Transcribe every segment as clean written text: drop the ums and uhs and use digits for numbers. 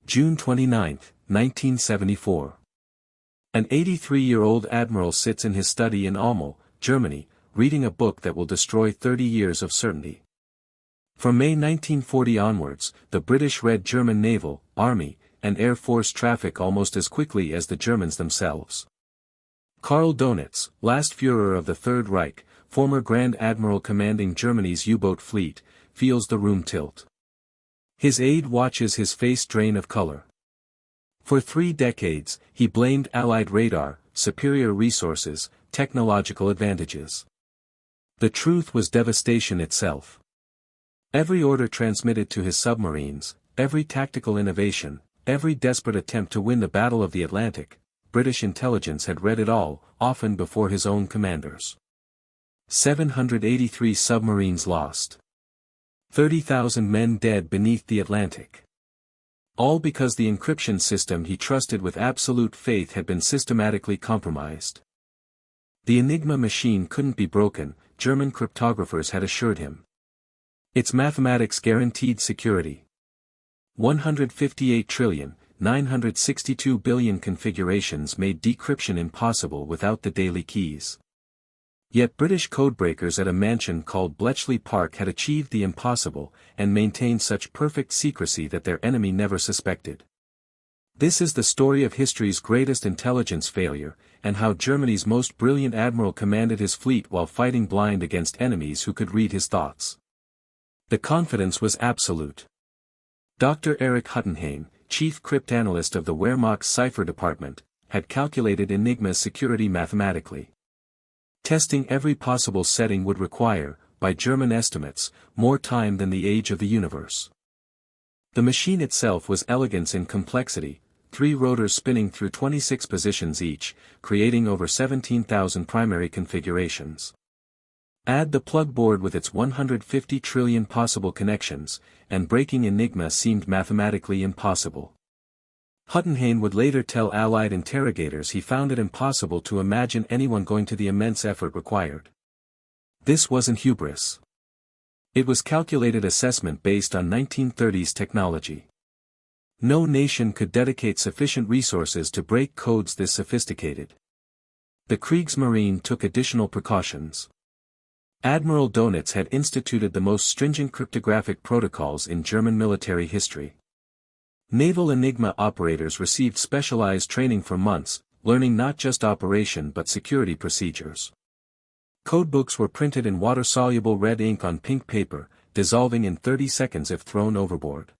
June 29, 1974. An 83-year-old admiral sits in his study in Ulm, Germany, reading a book that will destroy 30 years of certainty. From May 1940 onwards, the British read German naval, army, and air force traffic almost as quickly as the Germans themselves. Karl Dönitz, last Führer of the Third Reich, former Grand Admiral commanding Germany's U-boat fleet, feels the room tilt. His aide watches his face drain of color. For 3 decades, he blamed Allied radar, superior resources, technological advantages. The truth was devastation itself. Every order transmitted to his submarines, every tactical innovation, every desperate attempt to win the Battle of the Atlantic, British intelligence had read it all, often before his own commanders. 783 submarines lost. 30,000 men dead beneath the Atlantic. All because the encryption system he trusted with absolute faith had been systematically compromised. The Enigma machine couldn't be broken, German cryptographers had assured him. Its mathematics guaranteed security. 158 trillion, 962 billion configurations made decryption impossible without the daily keys. Yet British codebreakers at a mansion called Bletchley Park had achieved the impossible, and maintained such perfect secrecy that their enemy never suspected. This is the story of history's greatest intelligence failure, and how Germany's most brilliant admiral commanded his fleet while fighting blind against enemies who could read his thoughts. The confidence was absolute. Dr. Erich Huttenheim, chief cryptanalyst of the Wehrmacht's cipher department, had calculated Enigma's security mathematically. Testing every possible setting would require, by German estimates, more time than the age of the universe. The machine itself was elegance in complexity, 3 rotors spinning through 26 positions each, creating over 17,000 primary configurations. Add the plug board with its 150 trillion possible connections, and breaking Enigma seemed mathematically impossible. Huttenheim would later tell Allied interrogators he found it impossible to imagine anyone going to the immense effort required. This wasn't hubris. It was calculated assessment based on 1930s technology. No nation could dedicate sufficient resources to break codes this sophisticated. The Kriegsmarine took additional precautions. Admiral Dönitz had instituted the most stringent cryptographic protocols in German military history. Naval Enigma operators received specialized training for months, learning not just operation but security procedures. Codebooks were printed in water-soluble red ink on pink paper, dissolving in 30 seconds if thrown overboard.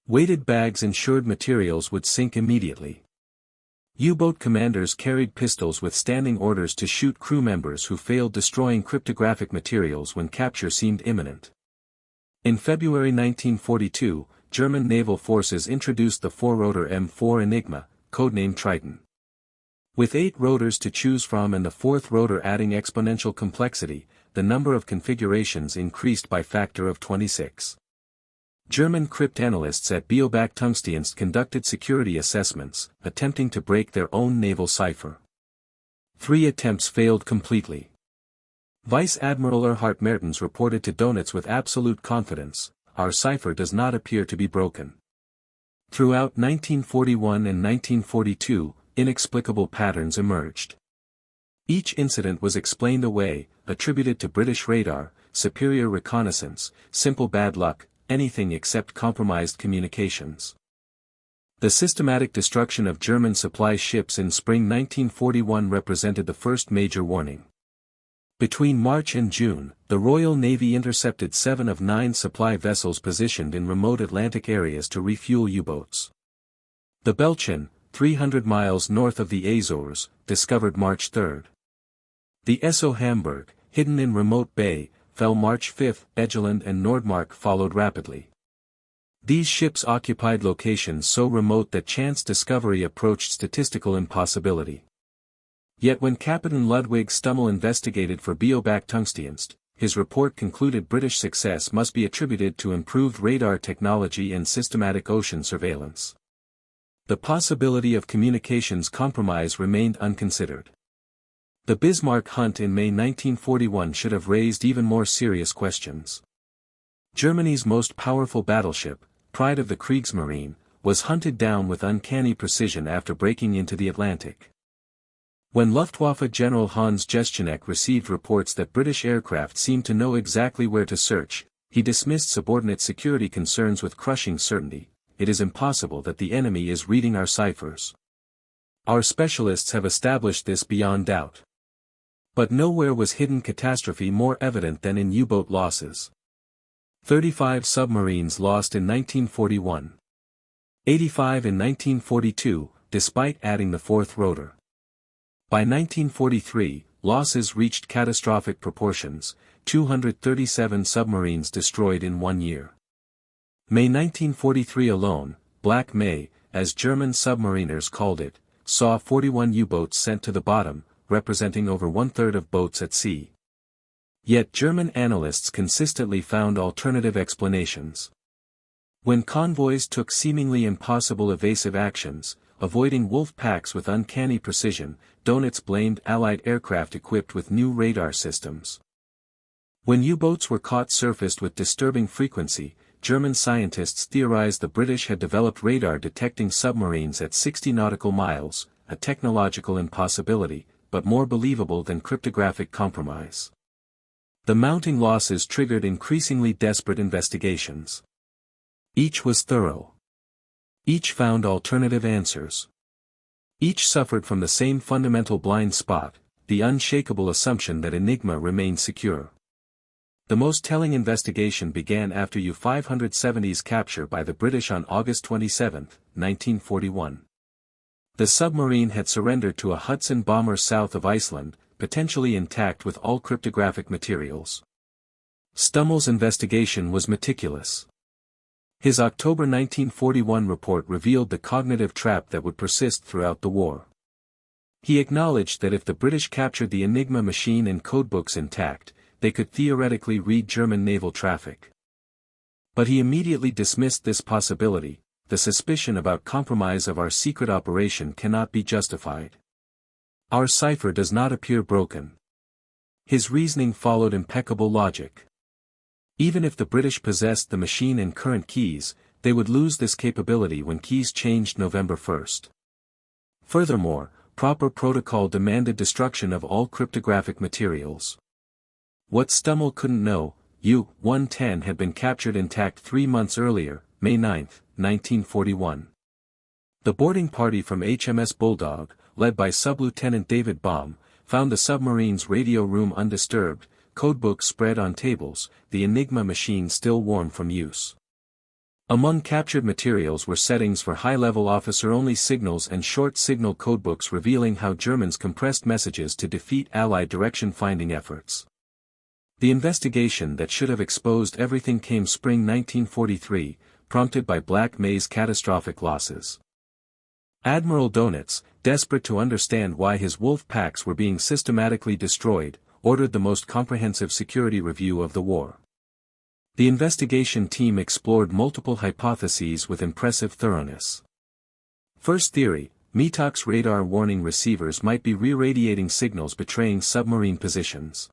Weighted bags ensured materials would sink immediately. U-boat commanders carried pistols with standing orders to shoot crew members who failed destroying cryptographic materials when capture seemed imminent. In February 1942, German naval forces introduced the 4-rotor M4 Enigma, codenamed Triton. With 8 rotors to choose from and the 4th rotor adding exponential complexity, the number of configurations increased by factor of 26. German cryptanalysts at Beobacht Tungstendienst conducted security assessments, attempting to break their own naval cipher. 3 attempts failed completely. Vice Admiral Erhard Mertens reported to Dönitz with absolute confidence, "Our cipher does not appear to be broken." Throughout 1941 and 1942, inexplicable patterns emerged. Each incident was explained away, attributed to British radar, superior reconnaissance, simple bad luck, anything except compromised communications. The systematic destruction of German supply ships in spring 1941 represented the first major warning. Between March and June, the Royal Navy intercepted 7 of 9 supply vessels positioned in remote Atlantic areas to refuel U-boats. The Belchen, 300 miles north of the Azores, discovered March 3. The SO Hamburg, hidden in remote bay, fell March 5. Egeland and Nordmark followed rapidly. These ships occupied locations so remote that chance discovery approached statistical impossibility. Yet when Captain Ludwig Stummel investigated for Beobacht Tungstendienst, his report concluded British success must be attributed to improved radar technology and systematic ocean surveillance. The possibility of communications compromise remained unconsidered. The Bismarck hunt in May 1941 should have raised even more serious questions. Germany's most powerful battleship, pride of the Kriegsmarine, was hunted down with uncanny precision after breaking into the Atlantic. When Luftwaffe General Hans Jeschneck received reports that British aircraft seemed to know exactly where to search, he dismissed subordinate security concerns with crushing certainty. It is impossible that the enemy is reading our ciphers. Our specialists have established this beyond doubt. But nowhere was hidden catastrophe more evident than in U-boat losses. 35 submarines lost in 1941. 85 in 1942, despite adding the fourth rotor. By 1943, losses reached catastrophic proportions, 237 submarines destroyed in 1 year. May 1943 alone, Black May, as German submariners called it, saw 41 U-boats sent to the bottom, representing over one-third of boats at sea. Yet German analysts consistently found alternative explanations. When convoys took seemingly impossible evasive actions, avoiding wolf packs with uncanny precision, Dönitz blamed Allied aircraft equipped with new radar systems. When U-boats were caught surfaced with disturbing frequency, German scientists theorized the British had developed radar detecting submarines at 60 nautical miles, a technological impossibility, but more believable than cryptographic compromise. The mounting losses triggered increasingly desperate investigations. Each was thorough. Each found alternative answers. Each suffered from the same fundamental blind spot, the unshakable assumption that Enigma remained secure. The most telling investigation began after U-570's capture by the British on August 27, 1941. The submarine had surrendered to a Hudson bomber south of Iceland, potentially intact with all cryptographic materials. Stummel's investigation was meticulous. His October 1941 report revealed the cognitive trap that would persist throughout the war. He acknowledged that if the British captured the Enigma machine and codebooks intact, they could theoretically read German naval traffic. But he immediately dismissed this possibility. The suspicion about compromise of our secret operation cannot be justified. Our cipher does not appear broken. His reasoning followed impeccable logic. Even if the British possessed the machine and current keys, they would lose this capability when keys changed November 1. Furthermore, proper protocol demanded destruction of all cryptographic materials. What Stummel couldn't know, U-110 had been captured intact 3 months earlier, May 9, 1941. The boarding party from HMS Bulldog, led by Sub-Lieutenant David Baum, found the submarine's radio room undisturbed, codebooks spread on tables, the Enigma machine still warm from use. Among captured materials were settings for high-level officer-only signals and short-signal codebooks revealing how Germans compressed messages to defeat Allied direction-finding efforts. The investigation that should have exposed everything came spring 1943, prompted by Black May's catastrophic losses. Admiral Dönitz, desperate to understand why his wolf packs were being systematically destroyed, ordered the most comprehensive security review of the war. The investigation team explored multiple hypotheses with impressive thoroughness. First theory, Metox radar warning receivers might be re-radiating signals betraying submarine positions.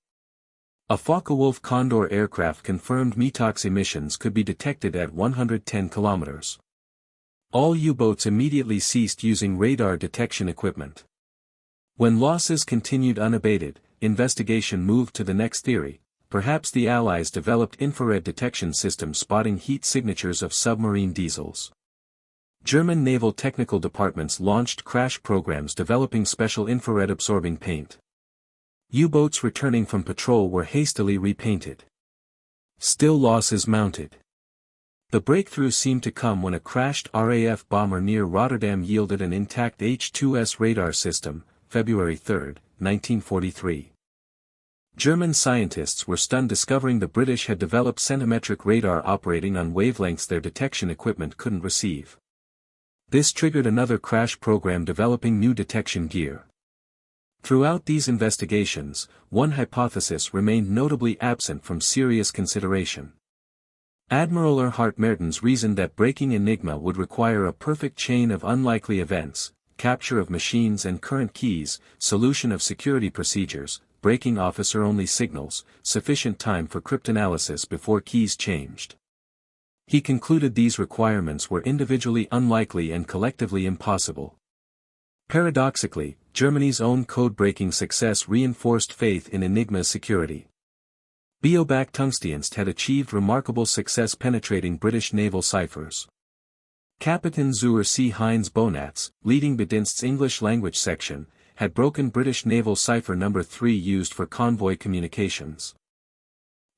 A Focke-Wulf Condor aircraft confirmed Metox emissions could be detected at 110 kilometers. All U-boats immediately ceased using radar detection equipment. When losses continued unabated, investigation moved to the next theory. Perhaps the Allies developed infrared detection systems spotting heat signatures of submarine diesels. German naval technical departments launched crash programs developing special infrared-absorbing paint. U-boats returning from patrol were hastily repainted. Still losses mounted. The breakthrough seemed to come when a crashed RAF bomber near Rotterdam yielded an intact H-2S radar system, February 3, 1943. German scientists were stunned discovering the British had developed centimetric radar operating on wavelengths their detection equipment couldn't receive. This triggered another crash program developing new detection gear. Throughout these investigations, one hypothesis remained notably absent from serious consideration. Admiral Erhard Mertens reasoned that breaking Enigma would require a perfect chain of unlikely events: capture of machines and current keys, solution of security procedures, breaking officer-only signals, sufficient time for cryptanalysis before keys changed. He concluded these requirements were individually unlikely and collectively impossible. Paradoxically, Germany's own code-breaking success reinforced faith in Enigma's security. Beobacht Tungstendienst had achieved remarkable success penetrating British naval ciphers. Kapitän zur See Heinz Bonatz, leading Bedienst's English-language section, had broken British naval cipher number 3 used for convoy communications.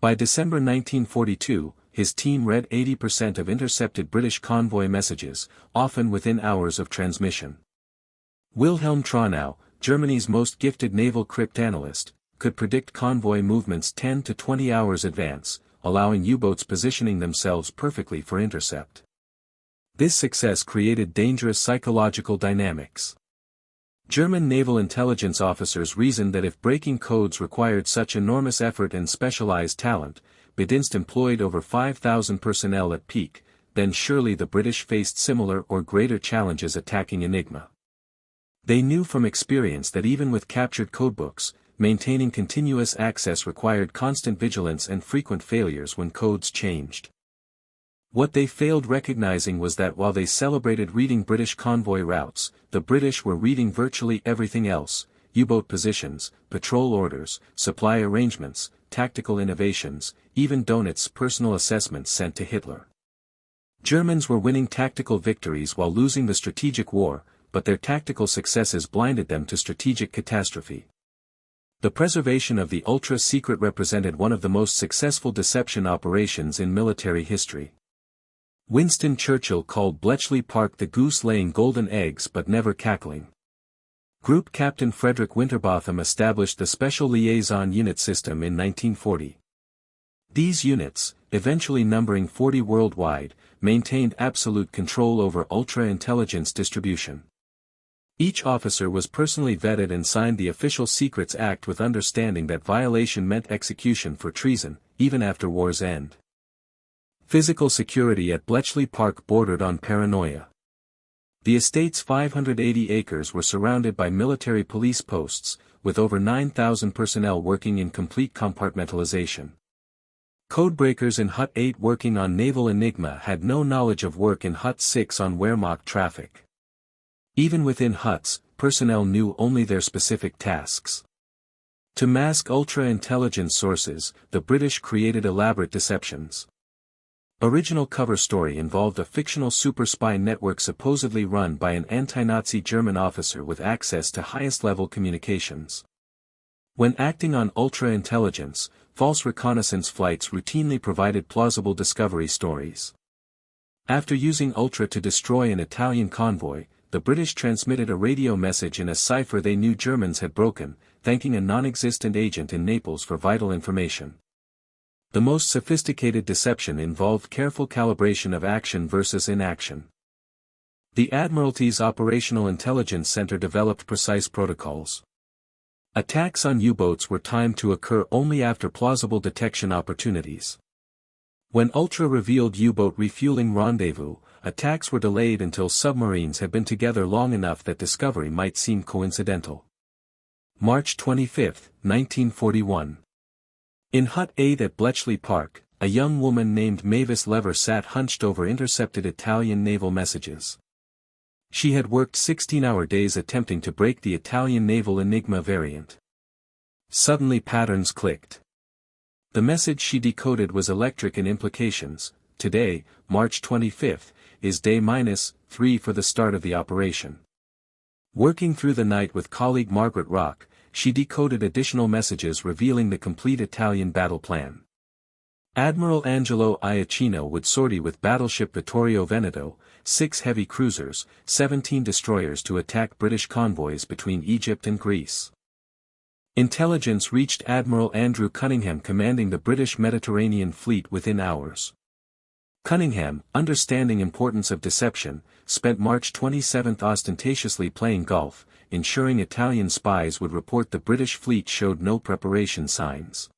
By December 1942, his team read 80% of intercepted British convoy messages, often within hours of transmission. Wilhelm Traunau, Germany's most gifted naval cryptanalyst, could predict convoy movements 10 to 20 hours advance, allowing U-boats positioning themselves perfectly for intercept. This success created dangerous psychological dynamics. German naval intelligence officers reasoned that if breaking codes required such enormous effort and specialized talent, Bedienst employed over 5,000 personnel at peak, then surely the British faced similar or greater challenges attacking Enigma. They knew from experience that even with captured codebooks, maintaining continuous access required constant vigilance and frequent failures when codes changed. What they failed recognizing was that while they celebrated reading British convoy routes, the British were reading virtually everything else: U-boat positions, patrol orders, supply arrangements, tactical innovations, even Dönitz's personal assessments sent to Hitler. Germans were winning tactical victories while losing the strategic war, but their tactical successes blinded them to strategic catastrophe. The preservation of the ultra-secret represented one of the most successful deception operations in military history. Winston Churchill called Bletchley Park the goose laying golden eggs but never cackling. Group Captain Frederick Winterbotham established the Special Liaison Unit System in 1940. These units, eventually numbering 40 worldwide, maintained absolute control over ultra-intelligence distribution. Each officer was personally vetted and signed the Official Secrets Act with understanding that violation meant execution for treason, even after war's end. Physical security at Bletchley Park bordered on paranoia. The estate's 580 acres were surrounded by military police posts, with over 9,000 personnel working in complete compartmentalization. Codebreakers in Hut 8 working on naval Enigma had no knowledge of work in Hut 6 on Wehrmacht traffic. Even within huts, personnel knew only their specific tasks. To mask ultra-intelligence sources, the British created elaborate deceptions. Original cover story involved a fictional super spy network supposedly run by an anti-Nazi German officer with access to highest-level communications. When acting on ultra-intelligence, false reconnaissance flights routinely provided plausible discovery stories. After using Ultra to destroy an Italian convoy, the British transmitted a radio message in a cipher they knew Germans had broken, thanking a non-existent agent in Naples for vital information. The most sophisticated deception involved careful calibration of action versus inaction. The Admiralty's Operational Intelligence Center developed precise protocols. Attacks on U-boats were timed to occur only after plausible detection opportunities. When Ultra revealed U-boat refueling rendezvous, attacks were delayed until submarines had been together long enough that discovery might seem coincidental. March 25, 1941. In Hut 8 at Bletchley Park, a young woman named Mavis Lever sat hunched over intercepted Italian naval messages. She had worked 16-hour days attempting to break the Italian naval Enigma variant. Suddenly patterns clicked. The message she decoded was electric in implications. Today, March 25, is day -3 for the start of the operation. Working through the night with colleague Margaret Rock, she decoded additional messages revealing the complete Italian battle plan. Admiral Angelo Iacchino would sortie with battleship Vittorio Veneto, 6 heavy cruisers, 17 destroyers to attack British convoys between Egypt and Greece. Intelligence reached Admiral Andrew Cunningham commanding the British Mediterranean Fleet within hours. Cunningham, understanding importance of deception, spent March 27 ostentatiously playing golf, ensuring Italian spies would report the British fleet showed no preparation signs.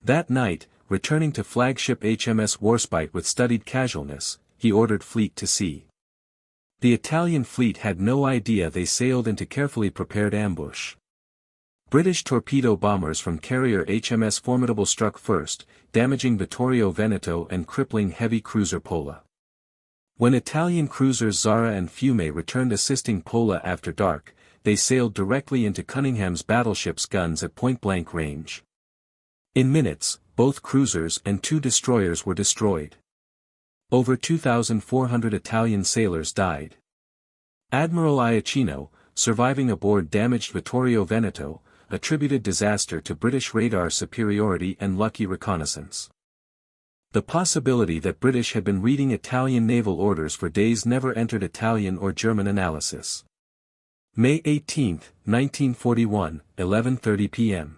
That night, returning to flagship HMS Warspite with studied casualness, he ordered fleet to sea. The Italian fleet had no idea they sailed into carefully prepared ambush. British torpedo bombers from carrier HMS Formidable struck first, damaging Vittorio Veneto and crippling heavy cruiser Pola. When Italian cruisers Zara and Fiume returned assisting Pola after dark, they sailed directly into Cunningham's battleship's guns at point-blank range. In minutes, both cruisers and 2 destroyers were destroyed. Over 2,400 Italian sailors died. Admiral Iacchino, surviving aboard damaged Vittorio Veneto, attributed disaster to British radar superiority and lucky reconnaissance. The possibility that British had been reading Italian naval orders for days never entered Italian or German analysis. May 18, 1941, 11:30 p.m.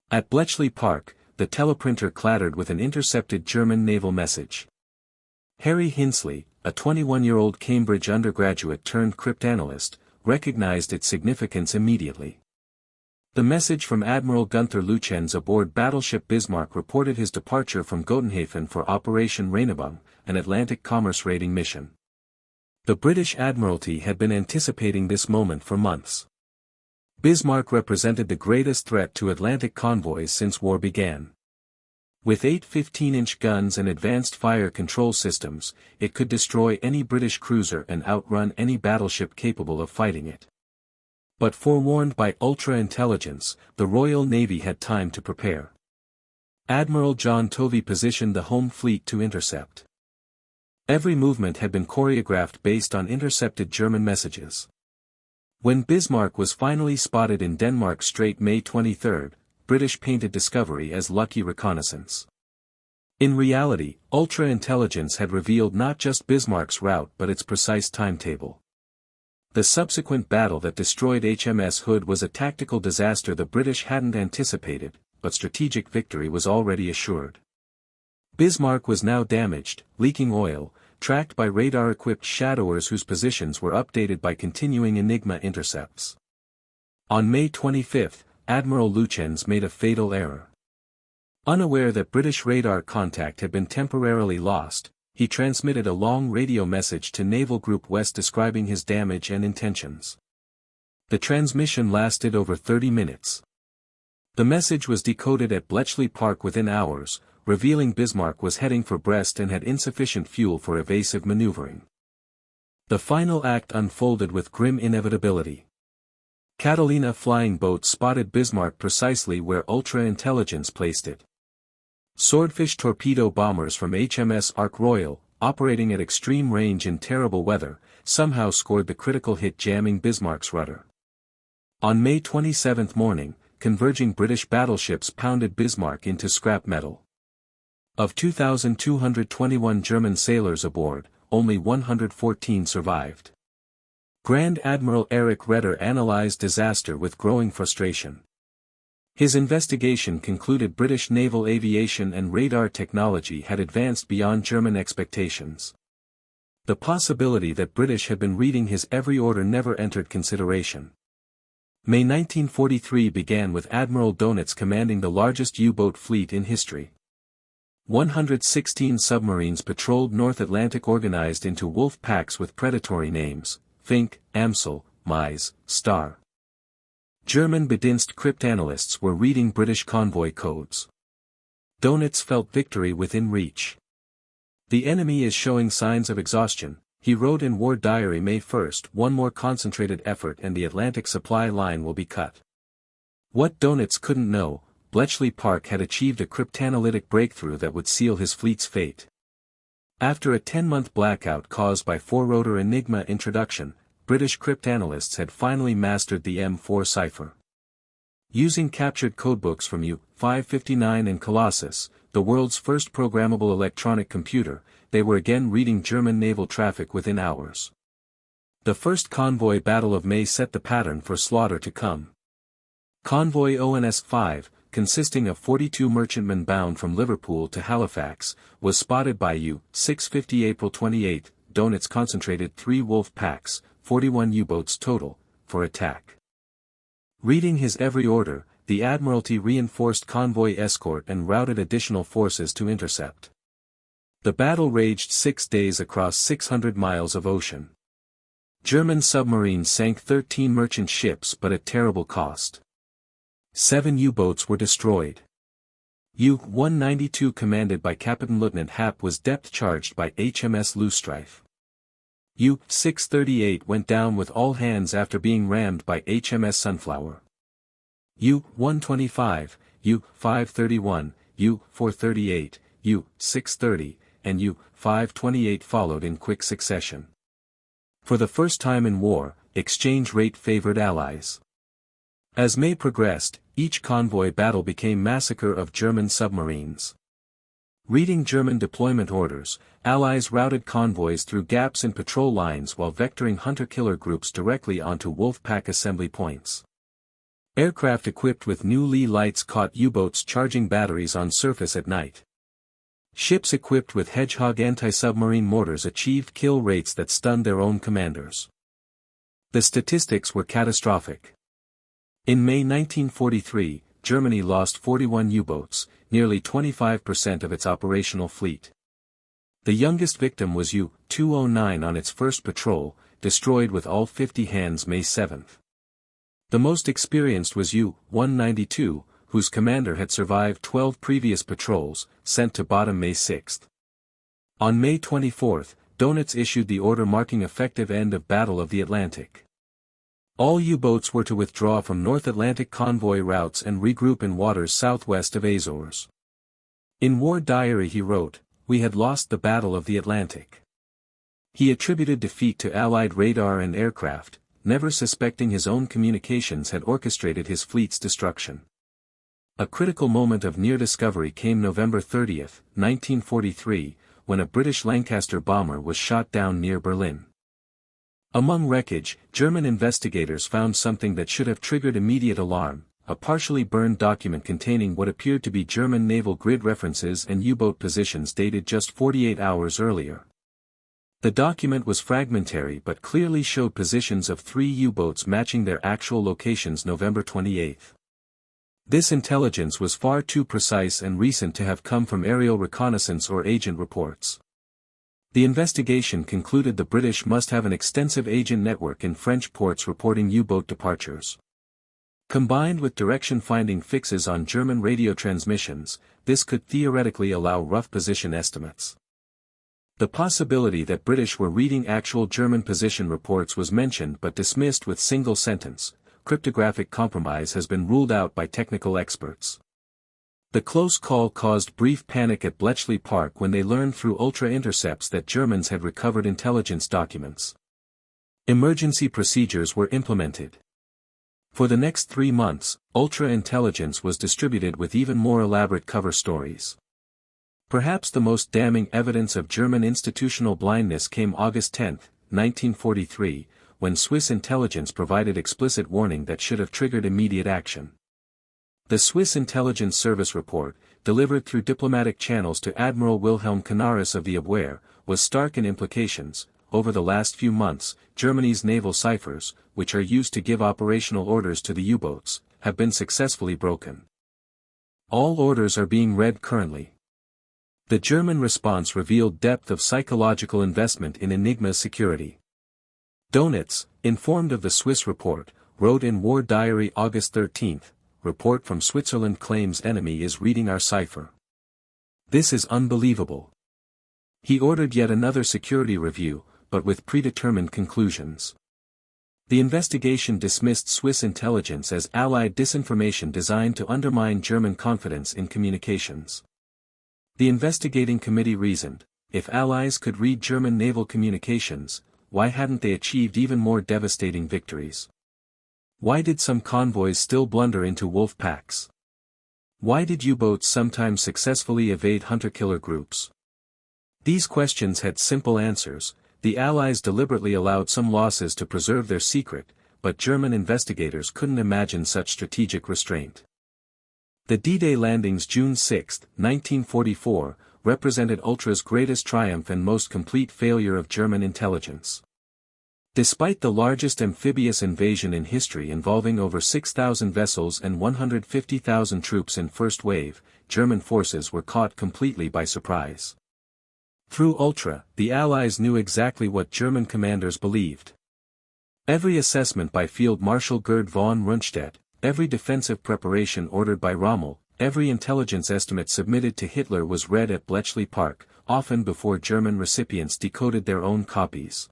At Bletchley Park, the teleprinter clattered with an intercepted German naval message. Harry Hinsley, a 21-year-old Cambridge undergraduate turned cryptanalyst, recognized its significance immediately. The message from Admiral Gunther Lütjens aboard battleship Bismarck reported his departure from Gotenhafen for Operation Regenboog, an Atlantic commerce raiding mission. The British Admiralty had been anticipating this moment for months. Bismarck represented the greatest threat to Atlantic convoys since war began. With 8 15-inch guns and advanced fire control systems, it could destroy any British cruiser and outrun any battleship capable of fighting it. But forewarned by ultra-intelligence, the Royal Navy had time to prepare. Admiral John Tovey positioned the home fleet to intercept. Every movement had been choreographed based on intercepted German messages. When Bismarck was finally spotted in Denmark Strait May 23, British painted discovery as lucky reconnaissance. In reality, ultra-intelligence had revealed not just Bismarck's route but its precise timetable. The subsequent battle that destroyed HMS Hood was a tactical disaster the British hadn't anticipated, but strategic victory was already assured. Bismarck was now damaged, leaking oil, tracked by radar-equipped shadowers whose positions were updated by continuing Enigma intercepts. On May 25, Admiral Lütjens made a fatal error. Unaware that British radar contact had been temporarily lost, he transmitted a long radio message to Naval Group West describing his damage and intentions. The transmission lasted over 30 minutes. The message was decoded at Bletchley Park within hours, revealing Bismarck was heading for Brest and had insufficient fuel for evasive maneuvering. The final act unfolded with grim inevitability. Catalina flying boats spotted Bismarck precisely where ultra-intelligence placed it. Swordfish torpedo bombers from HMS Ark Royal, operating at extreme range in terrible weather, somehow scored the critical hit jamming Bismarck's rudder. On May 27 morning, converging British battleships pounded Bismarck into scrap metal. Of 2,221 German sailors aboard, only 114 survived. Grand Admiral Erich Raeder analyzed disaster with growing frustration. His investigation concluded British naval aviation and radar technology had advanced beyond German expectations. The possibility that British had been reading his every order never entered consideration. May 1943 began with Admiral Dönitz commanding the largest U-boat fleet in history. 116 submarines patrolled North Atlantic organized into wolf packs with predatory names: Fink, Amsel, Mise, Star. German Bedienst cryptanalysts were reading British convoy codes. Dönitz felt victory within reach. "The enemy is showing signs of exhaustion," he wrote in War Diary May 1, "one more concentrated effort and the Atlantic supply line will be cut." What Dönitz couldn't know, Bletchley Park had achieved a cryptanalytic breakthrough that would seal his fleet's fate. After a 10-month blackout caused by four-rotor Enigma introduction, British cryptanalysts had finally mastered the M4 cipher. Using captured codebooks from U-559 and Colossus, the world's first programmable electronic computer, they were again reading German naval traffic within hours. The first convoy battle of May set the pattern for slaughter to come. Convoy ONS-5, consisting of 42 merchantmen bound from Liverpool to Halifax, was spotted by U-650 April 28. Dönitz concentrated 3 wolf packs, 41 U-boats total, for attack. Reading his every order, the Admiralty reinforced convoy escort and routed additional forces to intercept. The battle raged 6 days across 600 miles of ocean. German submarines sank 13 merchant ships but at terrible cost. 7 U-boats were destroyed. U-192 commanded by Captain Lieutenant Happ was depth-charged by HMS Loosestrife. U-638 went down with all hands after being rammed by HMS Sunflower. U-125, U-531, U-438, U-630, and U-528 followed in quick succession. For the first time in war, exchange rate favored Allies. As May progressed, each convoy battle became massacre of German submarines. Reading German deployment orders, Allies routed convoys through gaps in patrol lines while vectoring hunter-killer groups directly onto Wolf-Pack assembly points. Aircraft equipped with new Lee lights caught U-boats charging batteries on surface at night. Ships equipped with Hedgehog anti-submarine mortars achieved kill rates that stunned their own commanders. The statistics were catastrophic. In May 1943, Germany lost 41 U-boats, nearly 25% of its operational fleet. The youngest victim was U-209 on its first patrol, destroyed with all 50 hands May 7. The most experienced was U-192, whose commander had survived 12 previous patrols, sent to bottom May 6. On May 24, Dönitz issued the order marking effective end of Battle of the Atlantic. All U-boats were to withdraw from North Atlantic convoy routes and regroup in waters southwest of Azores. In War Diary he wrote, "We had lost the Battle of the Atlantic." He attributed defeat to Allied radar and aircraft, never suspecting his own communications had orchestrated his fleet's destruction. A critical moment of near discovery came November 30, 1943, when a British Lancaster bomber was shot down near Berlin. Among wreckage, German investigators found something that should have triggered immediate alarm, a partially burned document containing what appeared to be German naval grid references and U-boat positions dated just 48 hours earlier. The document was fragmentary but clearly showed positions of 3 U-boats matching their actual locations November 28. This intelligence was far too precise and recent to have come from aerial reconnaissance or agent reports. The investigation concluded the British must have an extensive agent network in French ports reporting U-boat departures. Combined with direction-finding fixes on German radio transmissions, this could theoretically allow rough position estimates. The possibility that British were reading actual German position reports was mentioned but dismissed with single sentence: cryptographic compromise has been ruled out by technical experts. The close call caused brief panic at Bletchley Park when they learned through ultra-intercepts that Germans had recovered intelligence documents. Emergency procedures were implemented. For the next 3 months, ultra-intelligence was distributed with even more elaborate cover stories. Perhaps the most damning evidence of German institutional blindness came August 10, 1943, when Swiss intelligence provided explicit warning that should have triggered immediate action. The Swiss Intelligence Service report, delivered through diplomatic channels to Admiral Wilhelm Canaris of the Abwehr, was stark in implications. Over the last few months, Germany's naval ciphers, which are used to give operational orders to the U-boats, have been successfully broken. All orders are being read currently. The German response revealed depth of psychological investment in Enigma's security. Dönitz, informed of the Swiss report, wrote in War Diary August 13, "Report from Switzerland claims enemy is reading our cipher. This is unbelievable." He ordered yet another security review, but with predetermined conclusions. The investigation dismissed Swiss intelligence as Allied disinformation designed to undermine German confidence in communications. The investigating committee reasoned, if Allies could read German naval communications, why hadn't they achieved even more devastating victories? Why did some convoys still blunder into wolf packs? Why did U-boats sometimes successfully evade hunter-killer groups? These questions had simple answers. The Allies deliberately allowed some losses to preserve their secret, but German investigators couldn't imagine such strategic restraint. The D-Day landings June 6, 1944, represented Ultra's greatest triumph and most complete failure of German intelligence. Despite the largest amphibious invasion in history involving over 6,000 vessels and 150,000 troops in first wave, German forces were caught completely by surprise. Through Ultra, the Allies knew exactly what German commanders believed. Every assessment by Field Marshal Gerd von Rundstedt, every defensive preparation ordered by Rommel, every intelligence estimate submitted to Hitler was read at Bletchley Park, often before German recipients decoded their own copies.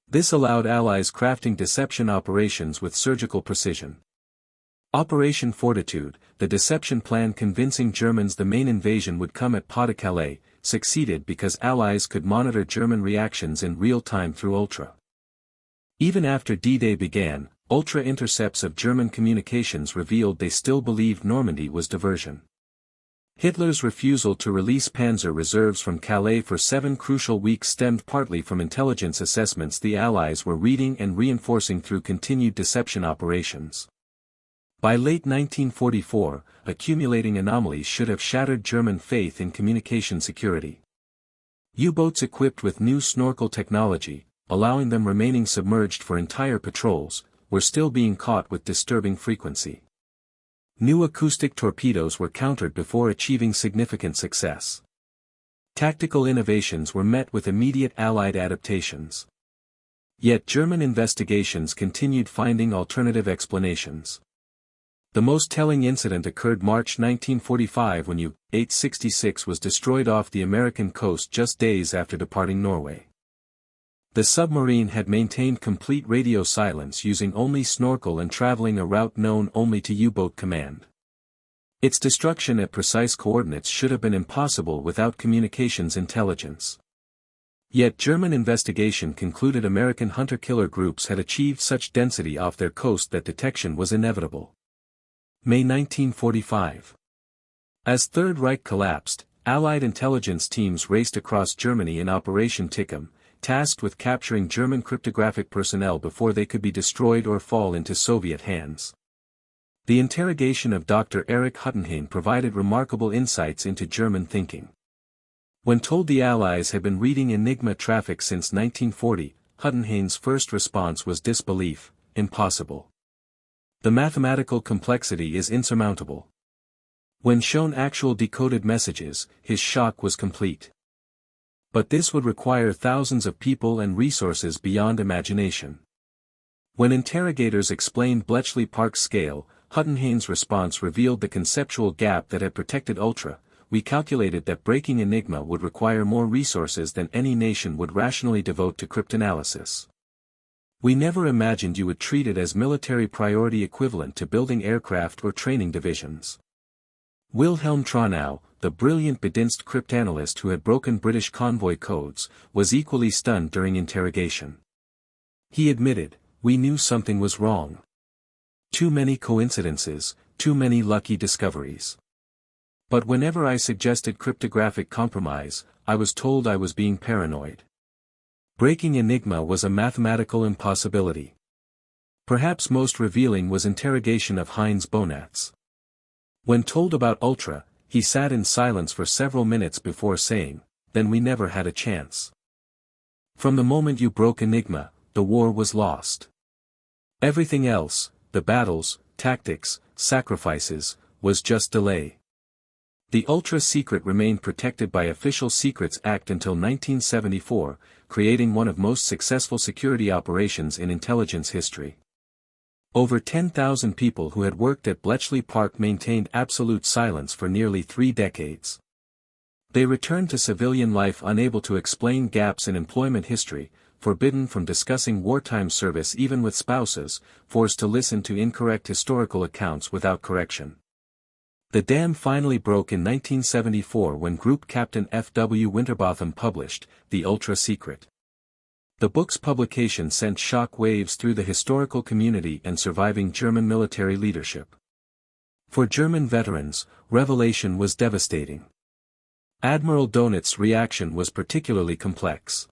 This allowed Allies crafting deception operations with surgical precision. Operation Fortitude, the deception plan convincing Germans the main invasion would come at Pas-de-Calais, succeeded because Allies could monitor German reactions in real time through ultra. Even after D-Day began, ultra intercepts of German communications revealed they still believed Normandy was diversion. Hitler's refusal to release panzer reserves from Calais for 7 crucial weeks stemmed partly from intelligence assessments the Allies were reading and reinforcing through continued deception operations. By late 1944, accumulating anomalies should have shattered German faith in communication security. U-boats equipped with new snorkel technology, allowing them remaining submerged for entire patrols, were still being caught with disturbing frequency. New acoustic torpedoes were countered before achieving significant success. Tactical innovations were met with immediate Allied adaptations. Yet German investigations continued finding alternative explanations. The most telling incident occurred March 1945 when U-866 was destroyed off the American coast just days after departing Norway. The submarine had maintained complete radio silence using only snorkel and traveling a route known only to U-boat command. Its destruction at precise coordinates should have been impossible without communications intelligence. Yet German investigation concluded American hunter-killer groups had achieved such density off their coast that detection was inevitable. May 1945. As Third Reich collapsed, Allied intelligence teams raced across Germany in Operation Tickum, tasked with capturing German cryptographic personnel before they could be destroyed or fall into Soviet hands. The interrogation of Dr. Erich Huttenheim provided remarkable insights into German thinking. When told the Allies had been reading Enigma traffic since 1940, Huttenheim's first response was disbelief: impossible. The mathematical complexity is insurmountable. When shown actual decoded messages, his shock was complete. But this would require thousands of people and resources beyond imagination. When interrogators explained Bletchley Park's scale, Huttenheim's response revealed the conceptual gap that had protected Ultra. We calculated that breaking Enigma would require more resources than any nation would rationally devote to cryptanalysis. We never imagined you would treat it as military priority equivalent to building aircraft or training divisions. Wilhelm Traunau, the brilliant Bedienst cryptanalyst who had broken British convoy codes, was equally stunned during interrogation. He admitted, "We knew something was wrong. Too many coincidences, too many lucky discoveries. But whenever I suggested cryptographic compromise, I was told I was being paranoid. Breaking Enigma was a mathematical impossibility." Perhaps most revealing was interrogation of Heinz Bonatz. When told about Ultra, he sat in silence for several minutes before saying, "Then we never had a chance. From the moment you broke Enigma, the war was lost. Everything else, the battles, tactics, sacrifices, was just delay." The Ultra secret remained protected by Official Secrets Act until 1974, creating one of most successful security operations in intelligence history. Over 10,000 people who had worked at Bletchley Park maintained absolute silence for nearly 3 decades. They returned to civilian life unable to explain gaps in employment history, forbidden from discussing wartime service even with spouses, forced to listen to incorrect historical accounts without correction. The dam finally broke in 1974 when Group Captain F. W. Winterbotham published The Ultra Secret. The book's publication sent shock waves through the historical community and surviving German military leadership. For German veterans, revelation was devastating. Admiral Dönitz's reaction was particularly complex.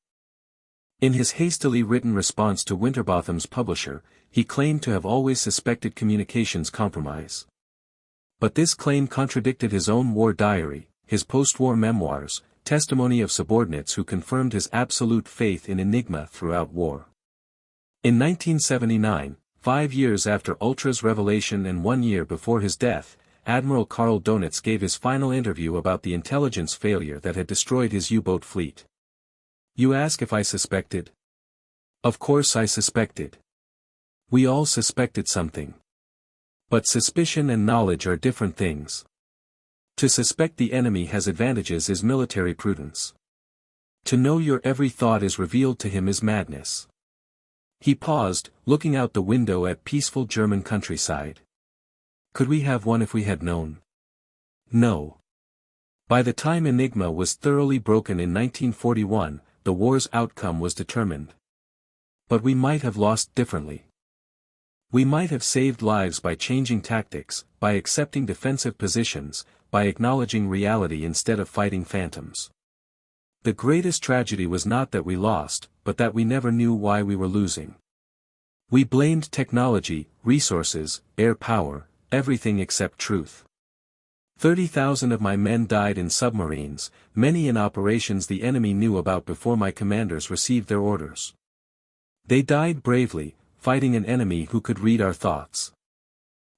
In his hastily written response to Winterbotham's publisher, he claimed to have always suspected communications compromise. But this claim contradicted his own war diary, his post-war memoirs, testimony of subordinates who confirmed his absolute faith in Enigma throughout war. In 1979, 5 years after Ultra's revelation and 1 year before his death, Admiral Karl Dönitz gave his final interview about the intelligence failure that had destroyed his U-boat fleet. "You ask if I suspected? Of course I suspected. We all suspected something. But suspicion and knowledge are different things. To suspect the enemy has advantages is military prudence. To know your every thought is revealed to him is madness. He paused, looking out the window at peaceful German countryside. Could we have won if we had known? No. By the time Enigma was thoroughly broken in 1941, the war's outcome was determined. But we might have lost differently. We might have saved lives by changing tactics, by accepting defensive positions, by acknowledging reality instead of fighting phantoms. The greatest tragedy was not that we lost, but that we never knew why we were losing. We blamed technology, resources, air power, everything except truth. 30,000 of my men died in submarines, many in operations the enemy knew about before my commanders received their orders. They died bravely, fighting an enemy who could read our thoughts.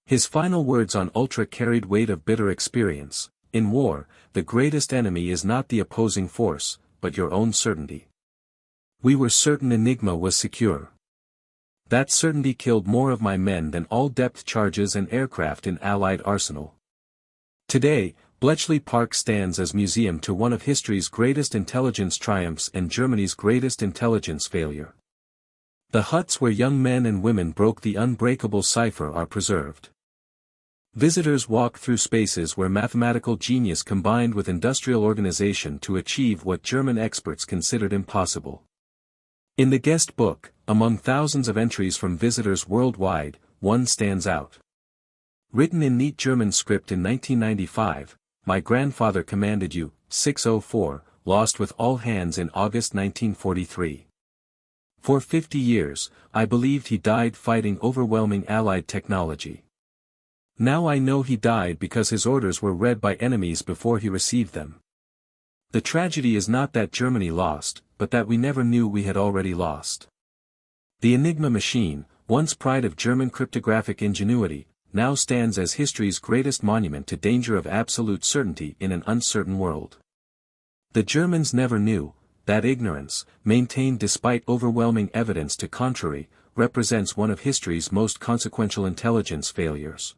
His final words on Ultra carried weight of bitter experience. In war, the greatest enemy is not the opposing force, but your own certainty. We were certain Enigma was secure. That certainty killed more of my men than all depth charges and aircraft in Allied arsenal. Today, Bletchley Park stands as museum to one of history's greatest intelligence triumphs and Germany's greatest intelligence failure. The huts where young men and women broke the unbreakable cipher are preserved. Visitors walk through spaces where mathematical genius combined with industrial organization to achieve what German experts considered impossible. In the guest book, among thousands of entries from visitors worldwide, one stands out. Written in neat German script in 1995, my grandfather commanded U-604, lost with all hands in August 1943. For 50 years, I believed he died fighting overwhelming Allied technology. Now I know he died because his orders were read by enemies before he received them. The tragedy is not that Germany lost, but that we never knew we had already lost. The Enigma machine, once pride of German cryptographic ingenuity, now stands as history's greatest monument to danger of absolute certainty in an uncertain world. The Germans never knew. That ignorance, maintained despite overwhelming evidence to contrary, represents one of history's most consequential intelligence failures.